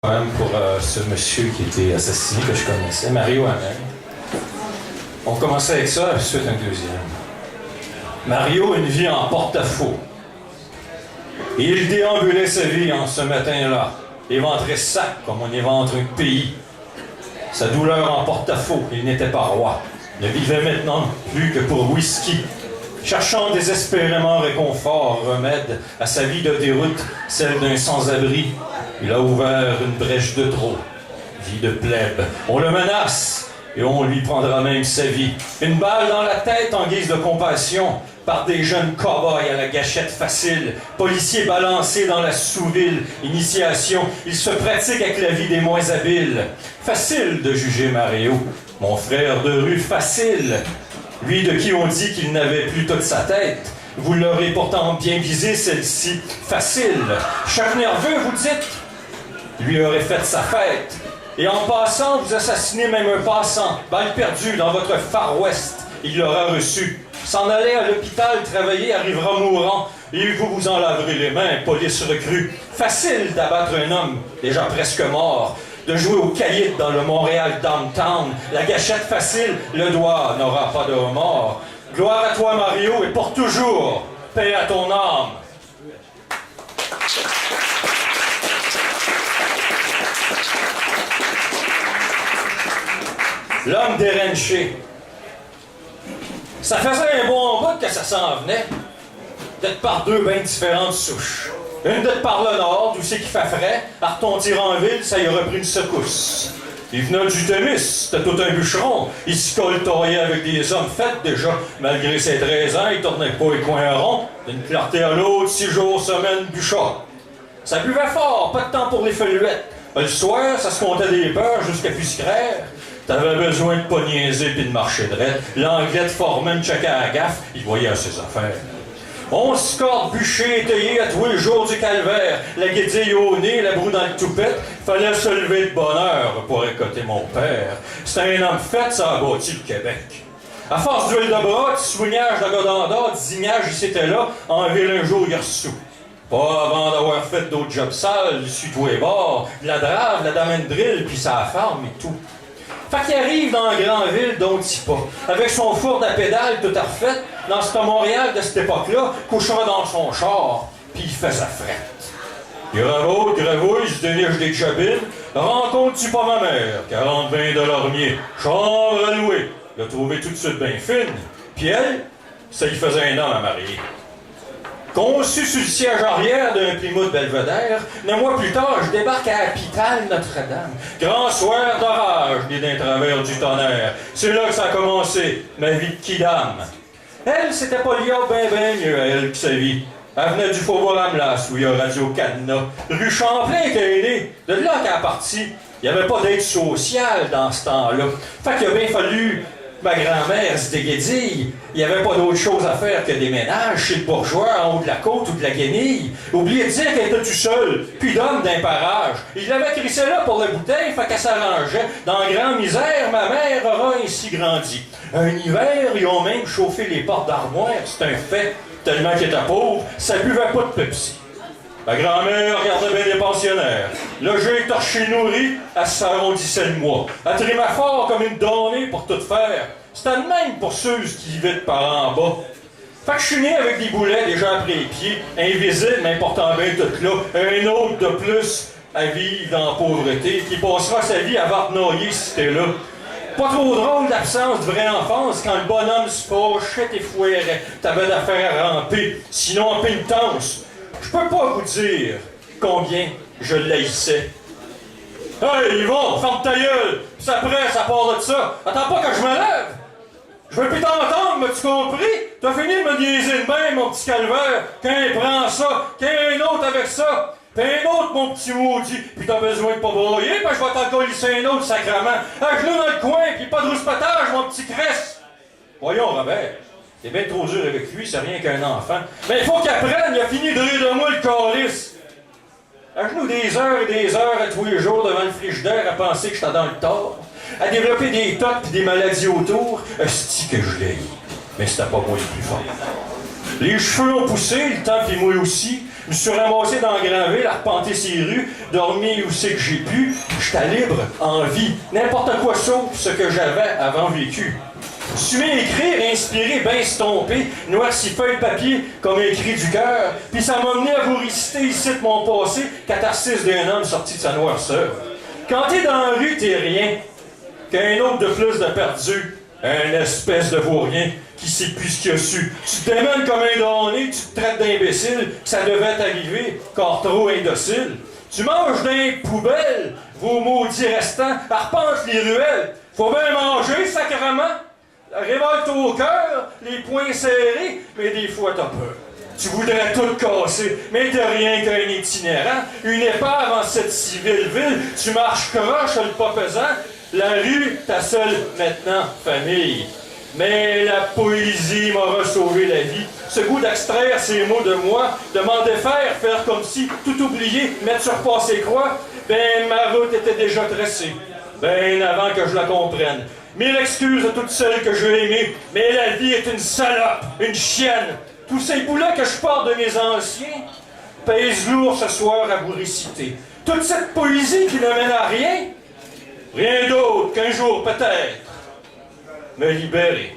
Même pour ce monsieur qui était assassiné que je connaissais, Mario Hamel. On commençait avec ça, ensuite un deuxième. Mario, une vie en porte-à-faux. Il déambulait sa vie en ce matin-là, éventrait sac comme on éventre un pays. Sa douleur en porte-à-faux, il n'était pas roi. Ne vivait maintenant plus que pour whisky. Cherchant désespérément réconfort, remède à sa vie de déroute, celle d'un sans-abri. Il a ouvert une brèche de trop. Vie de plèbe. On le menace et on lui prendra même sa vie. Une balle dans la tête en guise de compassion par des jeunes cow-boys à la gâchette facile. Policiers balancés dans la sous-ville. Initiation. Il se pratique avec la vie des moins habiles. Facile de juger Mario. Mon frère de rue, facile. Lui de qui on dit qu'il n'avait plus toute sa tête. Vous l'aurez pourtant bien visé, celle-ci. Facile. Chaque nerveux, vous dites, lui aurait fait sa fête. Et en passant, vous assassinez même un passant. Balle perdue dans votre Far West. Il l'aura reçu. S'en aller à l'hôpital travailler, arrivera mourant. Et vous vous en laverez les mains, police recrue. Facile d'abattre un homme, déjà presque mort. De jouer au caïd dans le Montréal downtown. La gâchette facile, le doigt n'aura pas de remords. Gloire à toi, Mario, et pour toujours, paix à ton âme. L'homme dérenché. Ça faisait un bon bout que ça s'en venait. D'être par deux bien différentes souches. Une d'être par le nord, d'où c'est qu'il fait frais. À retontir en ville, ça y aurait pris une secousse. Il venait du Témis, c'était tout un bûcheron. Il s'y coltoriait avec des hommes faits déjà. Malgré ses 13 ans, il tournait pas les coins ronds. D'une clarté à l'autre, 6 jours, semaine, bûchon. Ça buvait fort, pas de temps pour les feluettes. Le soir, ça se comptait des peurs jusqu'à Puscraire. T'avais besoin de pas niaiser pis de marcher droit. L'anglais te formait une checker à la gaffe, il voyait à ses affaires. 11 cordes bûchées étayées à tous les jours du calvaire. La guédille au nez, la broue dans le toupette. Fallait se lever de bonne heure pour écouter mon père. C'était un homme fait, ça a bâti le Québec. À force d'huile de bras, de soignage de godanda, d'ignage ici et là, en ville un jour il ressous. Pas avant d'avoir fait d'autres jobs sales, sur tous les bords, de la drave, la dame drill, puis sa farm et tout. Fait qu'il arrive dans la grande ville d'Ontipa, avec son four à pédale tout à refait, dans ce Montréal de cette époque-là, couchera dans son char, puis il fait sa frette. Gravouille, il se déniche des jobines, rencontre-tu pas ma mère, 40 bains de lormier, chambre à louer, l'a trouvée tout de suite bien fine, puis elle, ça lui faisait un an à marier. Conçu sur le siège arrière d'un Plymouth Belvedere, 9 mois plus tard, je débarque à l'hôpital Notre-Dame. Grand soir d'orage, né d'un travers du tonnerre. C'est là que ça a commencé, ma vie de kidam. Elle, c'était pas lié ben mieux à elle que sa vie. Elle venait du Faubourg Amlas, où il y a Radio Cadenas. Rue Champlain qu'elle est née. De là qu'elle est partie. Il n'y avait pas d'aide sociale dans ce temps-là. Fait qu'il a bien fallu... Ma grand-mère se déguédille. Il n'y avait pas d'autre chose à faire que des ménages chez le bourgeois en haut de la côte ou de la Guenille. Oubliez de dire qu'elle était tout seule, puis d'homme d'un parage. Il l'avait crissé là pour la bouteille, fait qu'elle s'arrangeait. Dans grande misère, ma mère aura ainsi grandi. Un hiver, ils ont même chauffé les portes d'armoire, c'est un fait. Tellement qu'elle était pauvre, ça buvait pas de Pepsi. Ma grand-mère regardait bien les pensionnaires. Logée, torchée, nourrie, elle s'arrondissait le mois. Elle trimait fort comme une donnée pour tout faire. C'était le même pour ceux qui vivaient de par en bas. Fait que je suis né avec des boulets déjà après les pieds, invisibles, mais portant bien tout là. Un autre de plus à vivre dans la pauvreté, qui passera sa vie à varnoyer si c'était là. Pas trop drôle l'absence de vraie enfance quand le bonhomme se fâchait et fouerait. T'avais d'affaires à ramper, sinon en pénitence. Je peux pas vous dire combien je l'haïssais. Hey, Yvon, ferme ta gueule! Pis après, ça part de ça. Attends pas que je me lève! Je veux plus t'entendre, m'as-tu compris? T'as fini de me niaiser de même, mon petit calvaire. Qu'un prend ça, qu'un autre avec ça. Pis un autre, mon petit maudit. Pis t'as besoin de pas broyer, pis je vais t'en colisser un autre, sacrement. Un genou dans le coin, pis pas de rouspétage, mon petit cresse. Voyons, Robert. T'es bien trop dur avec lui, c'est rien qu'un enfant. Mais il faut qu'il apprenne, il a fini de rire de moi, le calice. À genoux des heures et des heures à tous les jours devant le frigidaire à penser que j'étais dans le tort, à développer des tocs et des maladies autour, esti que je l'ai. Mais c'était pas moi le plus fort. Les cheveux ont poussé, le temps pis moi aussi. Je me suis ramassé dans Granville, arpenté ses rues, dormi où c'est que j'ai pu. J'étais libre, en vie, n'importe quoi sauf ce que j'avais avant vécu. Je suis mis à écrire, inspiré, ben estompé, noirci feuille de papier comme un cri du cœur, puis ça m'a mené à vous réciter ici de mon passé, catharsis d'un homme sorti de sa noirceur. Quand t'es dans la rue, t'es rien, qu'un autre de plus de perdu, un espèce de vaurien qui sait plus ce qu'il a su. Tu te démènes comme un donné, tu te traites d'imbécile, que ça devait t'arriver, car trop indocile. Tu manges dans les poubelles, vos maudits restants, arpentes les ruelles. Faut bien manger, sacrement. La révolte au cœur, les poings serrés, mais des fois t'as peur. Tu voudrais tout casser, mais t'es rien qu'un itinérant, une épave en cette civile ville. Tu marches croche, le pas pesant. La rue, ta seule maintenant famille. Mais la poésie m'aura sauvé la vie. Ce goût d'extraire ces mots de moi, de m'en défaire, faire comme si, tout oublié, mettre sur passé croix, ben ma route était déjà tracée, ben avant que je la comprenne. Mille excuses à toutes celles que j'ai aimées, mais la vie est une salope, une chienne. Tous ces bouts-là que je porte de mes anciens pèsent lourd ce soir à vous réciter. Toute cette poésie qui ne mène à rien, rien d'autre qu'un jour peut-être me libérer.